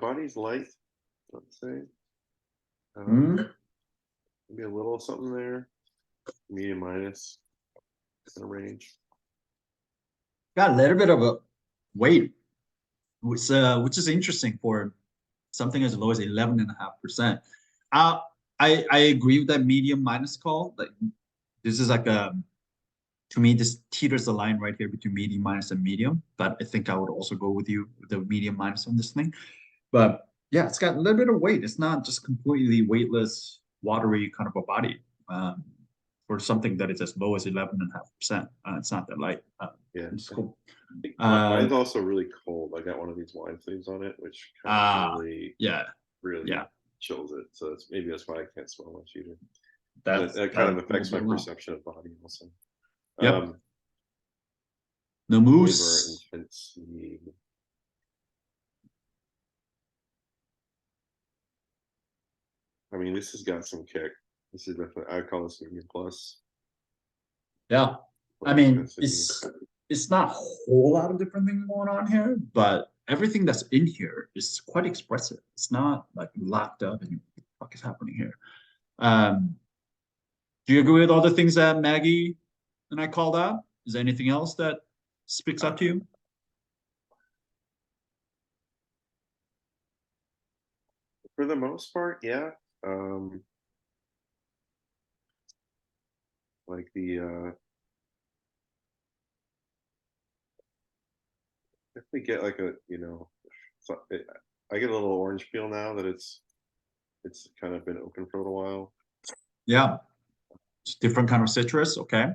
Body's light, let's say. Maybe a little something there. Medium minus in a range. Got a little bit of a weight, which is interesting for something as low as 11.5%. I agree with that medium minus call. Like this is like to me, this teeters the line right here between medium minus and medium. But I think I would also go with you with the medium minus on this thing. But yeah, it's got a little bit of weight. It's not just completely weightless, watery kind of a body. for something that is as low as 11.5%. It's not that light. Yeah. It's cool. Mine's also really cold. I got one of these wine sleeves on it, which kind of really, yeah, really chills it. So maybe that's why I can't smell much either. That kind of affects my perception of body also. Yep. The Flavor mousse. intensity. I mean, this has got some kick. This is definitely, I call this medium plus. Yeah. I Flavor mean, intensity. it's not a whole lot of different things going on here, but everything that's in here is quite expressive. It's not like locked up and what the fuck is happening here. Do you agree with all the things that Maggie and I called out? Is there anything else that speaks up to you? For the most part, yeah. Like if we get like a, I get a little orange peel now that it's kind of been open for a little while. Yeah. It's different kind of citrus, okay.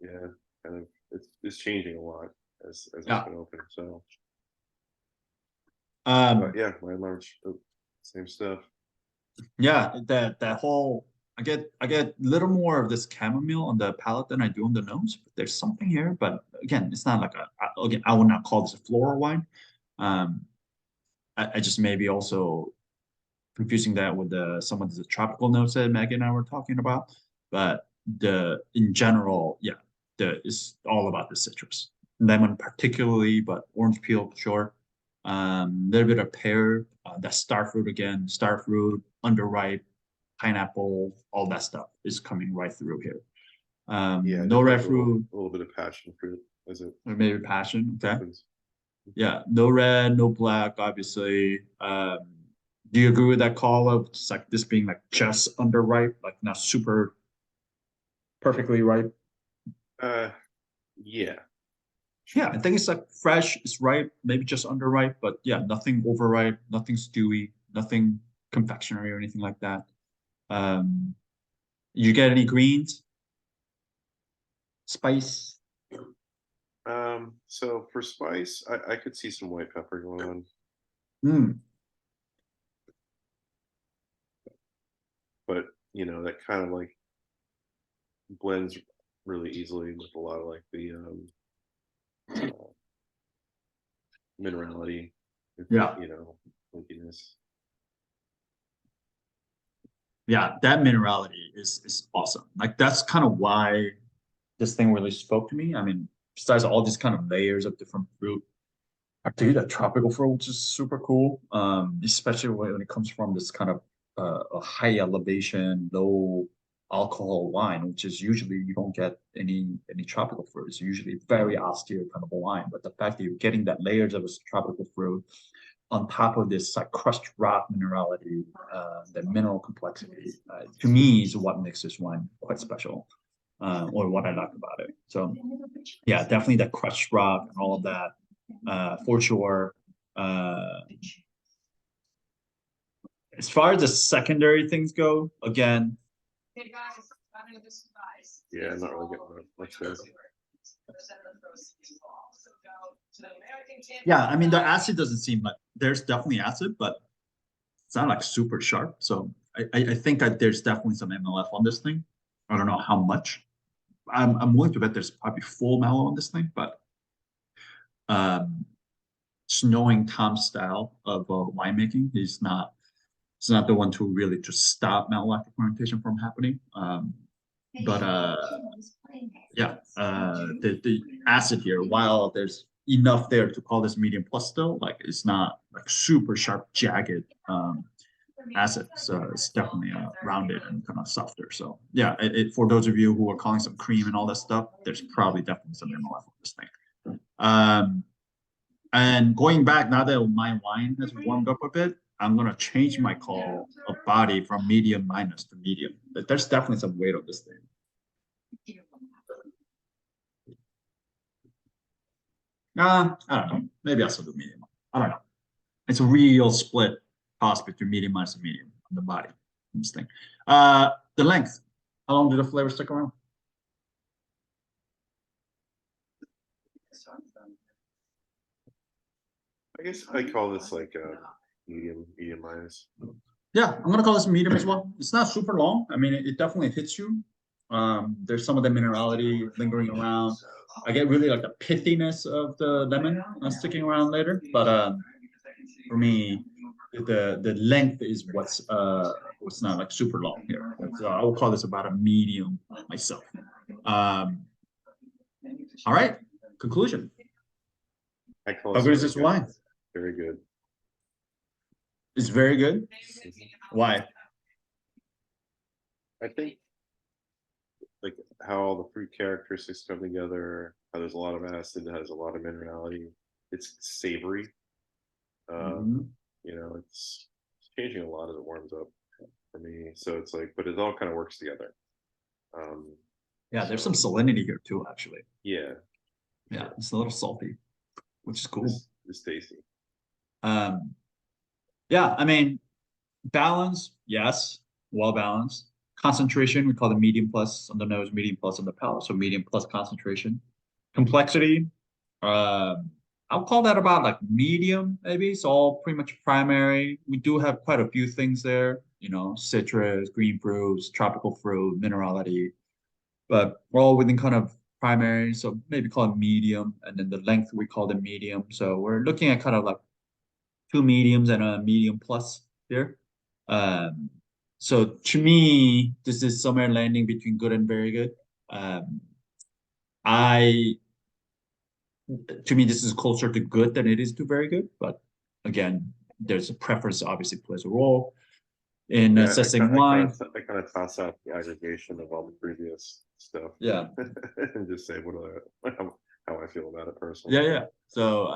Yeah, kind of it's changing a lot as it's Yeah. been open. So But yeah, by and large, same stuff. yeah, that whole I get a little more of this chamomile on the palate than I do on the nose. But there's something here, but again, it's not like again, I would not call this a floral wine. I just maybe also confusing that with some of the tropical notes that Maggie and I were talking about. But in general, yeah, it's all about the citrus. Lemon particularly, but orange peel, sure. Little bit of pear, that star fruit again, star fruit, underripe, pineapple, all that stuff is coming right through here. Yeah, no red a fruit, little bit of passion fruit, is it? or maybe passion. Okay. Happens. Yeah, no red, no black, obviously. Do you agree with that call of just like this being like just underripe, like not super perfectly ripe? Yeah. Yeah, I think it's like fresh, it's ripe, maybe just underripe, but yeah, nothing overripe, nothing stewy, nothing confectionery or anything like that. You get any greens? Spice? So for spice, I could see some white pepper going on. But that kind of like blends really easily with a lot of like the minerality, Yeah. funkiness. Yeah, that minerality is awesome. Like that's kind of why this thing really spoke to me. I mean, besides all these kind of layers of different fruit, particularly that tropical fruit, which is super cool. Especially when it comes from this kind of a high elevation, low alcohol wine, which is usually you don't get any tropical fruit. It's usually very austere kind of a wine. But the fact that you're getting that layers of a tropical fruit on top of this like crushed rock minerality, the mineral complexity, to me is what makes this wine quite special, or what I like about it. So yeah, definitely that crushed rock and all of that, for sure. As far as the secondary things go, again, Yeah, I'm not really getting much there. yeah, I mean the acid doesn't seem like there's definitely acid, but it's not like super sharp. So I think that there's definitely some MLF on this thing. I don't know how much. I'm willing to bet there's probably full mallow on this thing, but just knowing Tom's style of winemaking, he's not the one to really just stop malolactic fermentation from happening. But yeah, the acid here, while there's enough there to call this medium plus still, like it's not like super sharp, jagged acid. So it's definitely rounded and kind of softer. So yeah, for those of you who are calling some cream and all that stuff, there's probably definitely some MLF on this thing. And going back, now that my wine has warmed up a bit, I'm gonna change my call of body from medium minus to medium. But there's definitely some weight on this thing. I don't know. Maybe I'll still do medium. I don't know. It's a real split toss between medium minus and medium on the body. This thing. The length. How long do the flavors stick around? I guess I call this like a medium minus. Yeah, I'm gonna call this medium as well. It's not super long. I mean, it definitely hits you. There's some of the minerality lingering around. I get really like the pithiness of the lemon sticking around later, but for me, the length is what's not like super long here. So I will call this about a medium myself. All right, conclusion. I call How this good is very this wine? Very good. It's very good. Why? I think like how all the fruit characteristics come together, how there's a lot of acid, has a lot of minerality. It's savory. Mhm. You know, it's changing a lot as it warms up for me. So it's like, but it all kind of works together. Yeah, there's some salinity here too, actually. Yeah, Yeah, it's a little salty, which is cool. it's tasty. Yeah, I mean, balance, yes, well balanced. Concentration, we call it medium plus on the nose, medium plus on the palate, so medium plus concentration. Complexity, I'll call that about like medium, maybe. It's all pretty much primary. We do have quite a few things there, you know, citrus, green fruits, tropical fruit, minerality, but we're all within kind of primary, so maybe call it medium, and then the length we call it medium. So we're looking at kind of like two mediums and a medium plus here. Um, so to me, this is somewhere landing between good and very good. I to me, this is closer to good than it is to very good. But again, there's a preference obviously plays a role in Yeah, assessing wine. I kind of toss out the aggregation of all the previous stuff. Yeah. And just say how I feel about it personally. Yeah. So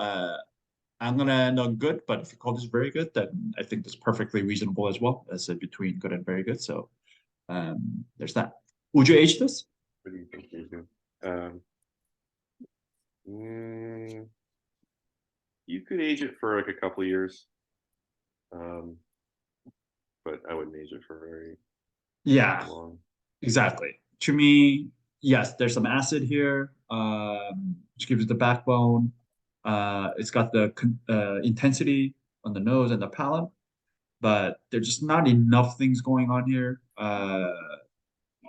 I'm gonna end on good, but if you call this very good, then I think that's perfectly reasonable as well as between good and very good. So there's that. Would you age this? What do you think you do? You could age it for like a couple of years. But I wouldn't age it for very long. Exactly. To me, yes, there's some acid here, which gives it the backbone. It's got the intensity on the nose and the palate, but there's just not enough things going on here.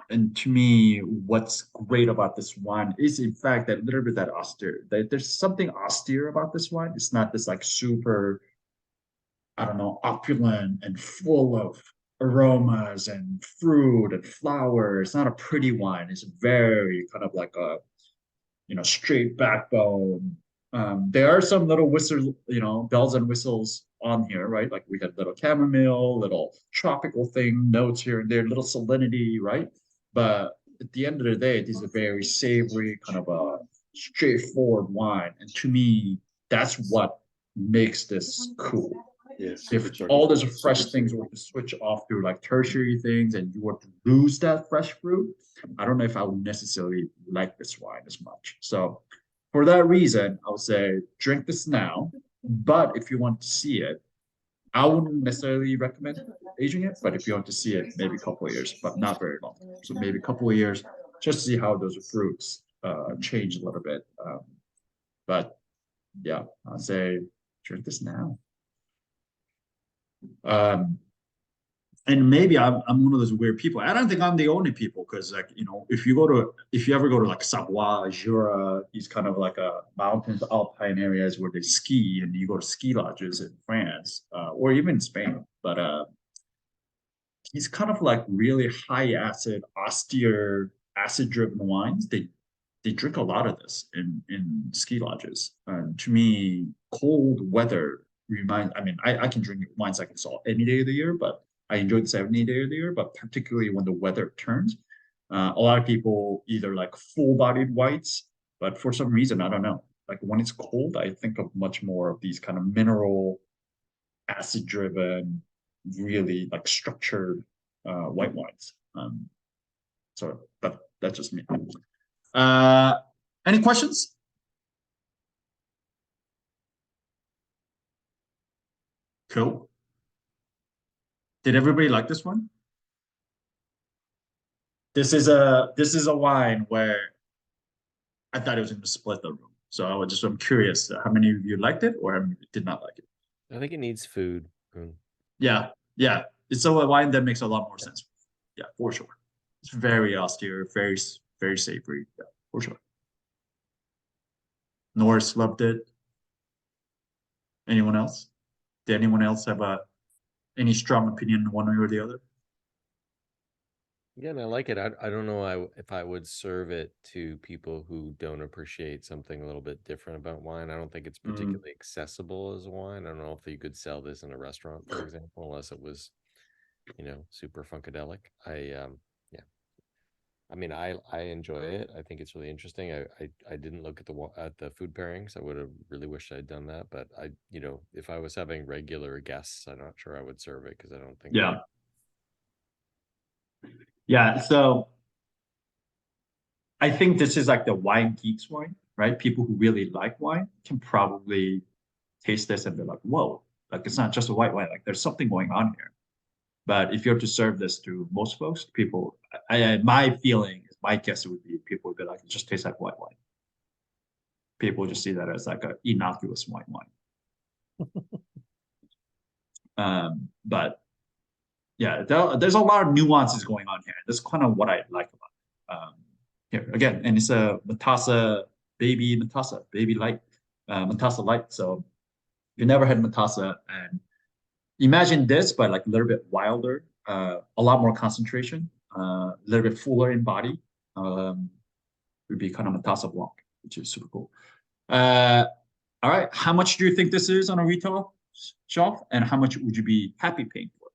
And to me, what's great about this wine is, in fact, that little bit that austere. There's something austere about this wine. It's not this like super, I don't know, opulent and full of aromas and fruit and flower. It's not a pretty wine. It's very kind of like a, straight backbone. There are some little whistles, bells and whistles on here, right? Like we got little chamomile, little tropical thing, notes here and there, little salinity, right? But at the end of the day, it is a very savory, kind of a straightforward wine. And to me, that's what makes this cool. Yes. If all those fresh things were to switch off to like tertiary things and you were to lose that fresh fruit, I don't know if I would necessarily like this wine as much. So for that reason, I would say drink this now. But if you want to see it, I wouldn't necessarily recommend aging it. But if you want to see it, maybe a couple of years, but not very long. So maybe a couple of years just to see how those fruits change a little bit. But yeah, I'd say drink this now. And maybe I'm one of those weird people. I don't think I'm the only people because, like, if you ever go to like Savoie, Jura, these kind of like mountains, alpine areas where they ski, and you go to ski lodges in France or even in Spain. But these kind of like really high acid, austere, acid-driven wines. They drink a lot of this in ski lodges. And to me, cold weather I can drink wines like this any day of the year, but I enjoy this any day of the year, but particularly when the weather turns. A lot of people either like full-bodied whites, but for some reason, I don't know. Like when it's cold, I think of much more of these kind of mineral, acid-driven, really like structured white wines. But that's just me. Any questions? Cool. Did everybody like this one? This is a wine where I thought it was going to split the room. So I'm curious, how many of you liked it or how many of you did not like it? I think it needs food. Yeah, yeah. It's a wine that makes a lot more sense. Yeah, for sure. It's very austere, very savory. Yeah, for sure. Norris loved it. Anyone else? Did anyone else have any strong opinion one way or the other? Again, I like it. I don't know if I would serve it to people who don't appreciate something a little bit different about wine. I don't think it's particularly accessible as a wine. I don't know if you could sell this in a restaurant, for example, unless it was, super funkadelic. Yeah. I mean, I enjoy it. I think it's really interesting. I didn't look at the food pairings. I would have really wished I'd done that. But if I was having regular guests, I'm not sure I would serve it because I don't think. Yeah. Yeah. So I think this is like the wine geeks wine, right? People who really like wine can probably taste this and be like, whoa, like it's not just a white wine. Like there's something going on here. But if you're to serve this to most folks, people, my feeling, my guess would be people would be like, it just tastes like white wine. People just see that as like an innocuous white wine. But yeah, there's a lot of nuances going on here. That's kind of what I like about it. Here again, and it's a Matassa baby light, Matassa light. So if you never had Matassa, and imagine this, but like a little bit wilder, a lot more concentration, a little bit fuller in body. Would be kind of Matassa Blanc, which is super cool. All right, how much do you think this is on a retail shelf, and how much would you be happy paying for it?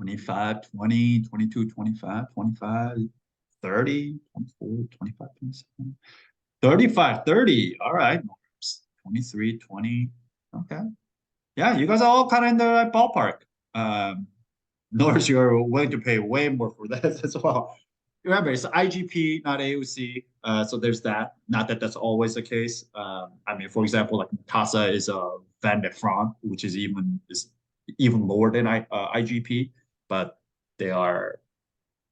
$25, $20, $22, $25, $25, $30, $24, $25, $27, $35, $30. All right, $23, $20. Okay. Yeah, you guys are all kind of in the right ballpark. Norris, you're willing to pay way more for that as well. Remember, it's IGP, not AOC. So there's that. Not that that's always the case. I mean, for example, like Matassa is a Vin de France, which is even lower than IGP, but they are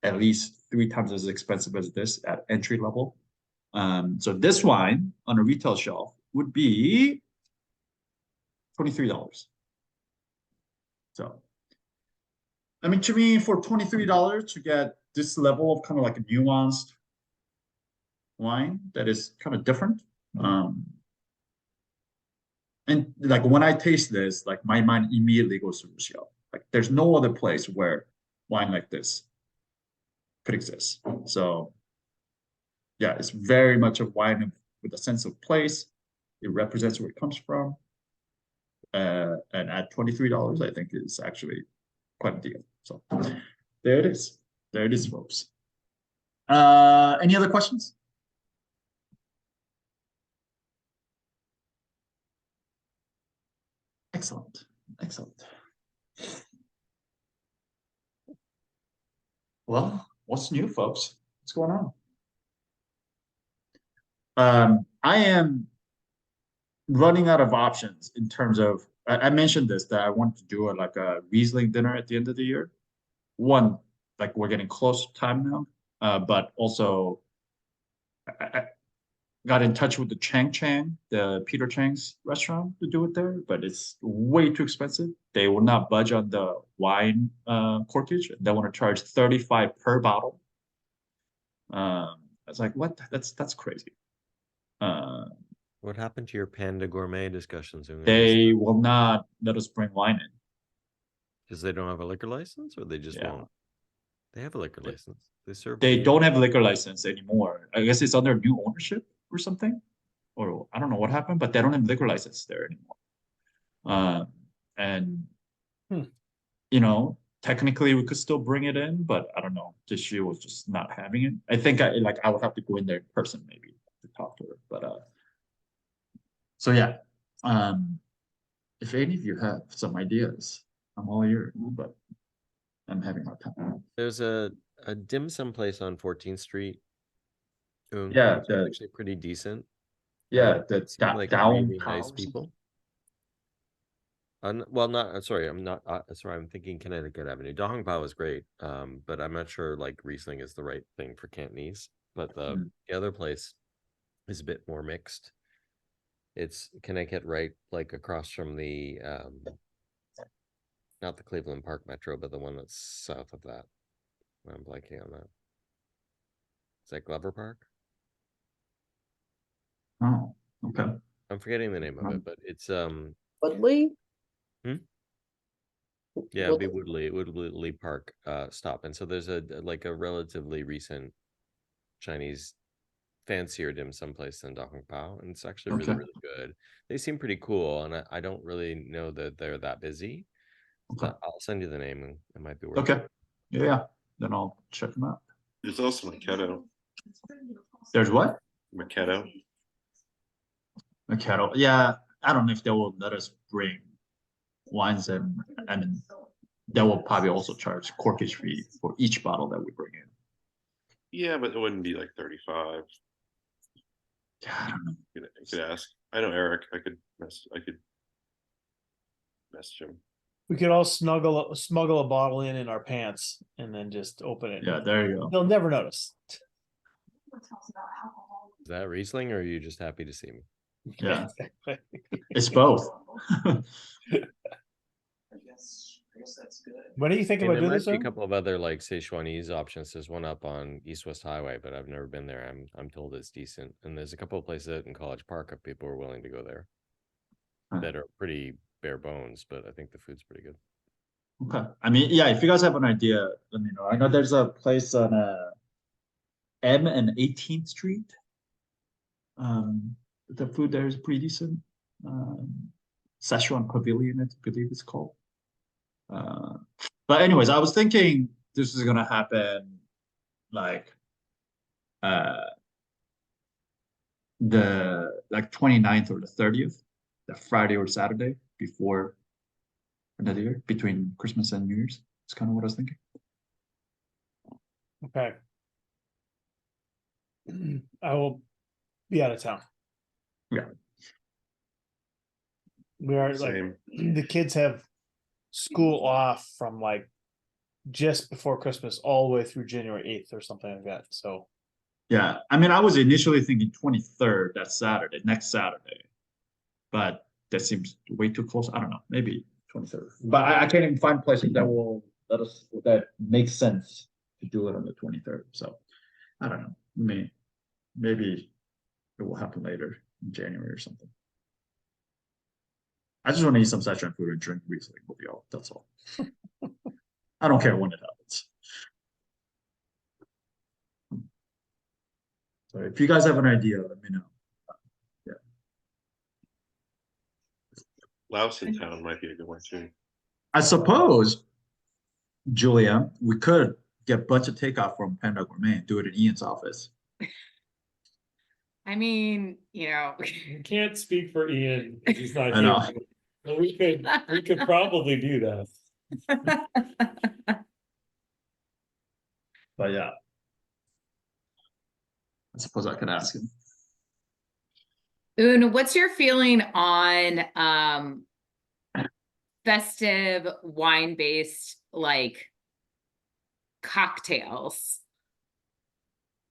at least 3 times as expensive as this at entry level. So this wine on a retail shelf would be $23. So, I mean, to me, for $23 to get this level of kind of like a nuanced wine that is kind of different. And like when I taste this, like my mind immediately goes to the shelf. Like there's no other place where wine like this could exist. So yeah, it's very much a wine with a sense of place. It represents where it comes from. And at $23, I think it's actually quite a deal. So there it is. There it is, folks. Any other questions? Excellent. Excellent. Well, what's new, folks? What's going on? I am running out of options in terms of, I mentioned this, that I want to do like a Riesling dinner at the end of the year. One, like we're getting close to time now, but also I got in touch with the Chang, the Peter Chang's restaurant to do it there, but it's way too expensive. They will not budge on the wine corkage. They want to charge $35 per bottle. I was like, what? That's crazy. What happened to your Panda Gourmet discussions? They will not let us bring wine in. Because they don't have a liquor license, or they just won't? They have a liquor license. They serve. They don't have a liquor license anymore. I guess it's under new ownership or something, or I don't know what happened, but they don't have a liquor license there anymore. And you know, technically we could still bring it in, but I don't know. This year was just not having it. I think I would have to go in there in person maybe to talk to her. But so yeah. If any of you have some ideas, I'm all ears, but I'm having a hard time. There's a dim sum place on 14th Street Yeah, those are the actually pretty decent. yeah the Seem like down really nice people. Well, not sorry, I'm not sorry. I'm thinking Connecticut Avenue. Dahong Pao is great, but I'm not sure like Riesling is the right thing for Cantonese. But the other place is a bit more mixed. It's Connecticut, right, like across from the not the Cleveland Park Metro, but the one that's south of that. I'm blanking on that. Is that Glover Park? Oh, okay. I'm forgetting the name of it, but it's Woodley? yeah, it'd be Woodley Park stop. And so there's a like a relatively recent Chinese fancier dim sum place than Dahong Pao, and it's actually really, Okay. really good. They seem pretty cool, and I don't really know that they're that busy. Okay. But I'll send you the name, and it might be worth Okay. it. Yeah. Then I'll check them out. There's also Makedo. There's what? Makedo. Macado. Yeah, I don't know if they will let us bring wines and they will probably also charge corkage fee for each bottle that we bring in. Yeah, but it wouldn't be like 35. Yeah, I don't know. You could ask. I know Eric. I could message him. We could all smuggle a bottle in our pants and then just open it. Yeah, there you go. They'll never notice. Is that Riesling, or are you just happy to see me? Yeah. It's both. What do you think I mean, about there doing might this? be a Owen? couple of other like Sichuanese options. There's one up on East West Highway, but I've never been there. I'm told it's decent, and there's a couple of places out in College Park if people are willing to go there that are pretty bare bones, but I think the food's pretty good. Okay. I mean, yeah, if you guys have an idea, let me know. I know there's a place on M and 18th Street. The food there is pretty decent. Szechuan Pavilion, I believe it's called. But anyways, I was thinking this is gonna happen like the 29th or the 30th, the Friday or Saturday before another year, between Christmas and New Year's. It's kind of what I was thinking. Okay. I will be out of town. Yeah. We are Same. like the kids have school off from like just before Christmas all the way through January 8th or something like that. So Yeah, I mean, I was initially thinking 23rd, that Saturday, next Saturday, but that seems way too close. I don't know, maybe 23rd. But I can't even find places that will let us, that makes sense to do it on the 23rd. So I don't know, maybe it will happen later in January or something. I just want to eat some Szechuan food and drink Riesling with y'all. That's all. I don't care when it happens. So if you guys have an idea, let me know. Yeah. Laos in town might be a good one too. I suppose, Julia, we could get a bunch of takeout from Panda Gourmet and do it in Ian's office. I mean, can't speak for Ian. He's not I know. But we could probably do that. But yeah. I suppose I could ask him. Una, what's your feeling on festive wine-based like cocktails?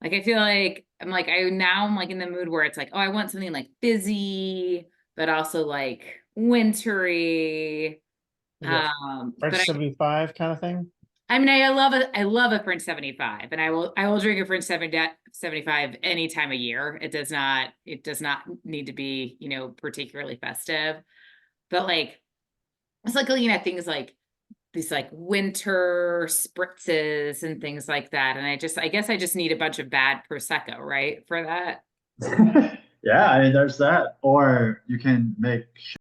Like, I feel like I'm like in the mood where it's like, oh, I want something like fizzy, but also like wintry. French 75 kind of thing. I mean, I love a French 75, and I will drink a French 75 any time of year. It does not need to be, particularly festive, but like, it's like looking at things like these like winter spritzes and things like that. And I guess I just need a bunch of bad Prosecco, right? For that. Yeah, I mean, there's that. Or you can make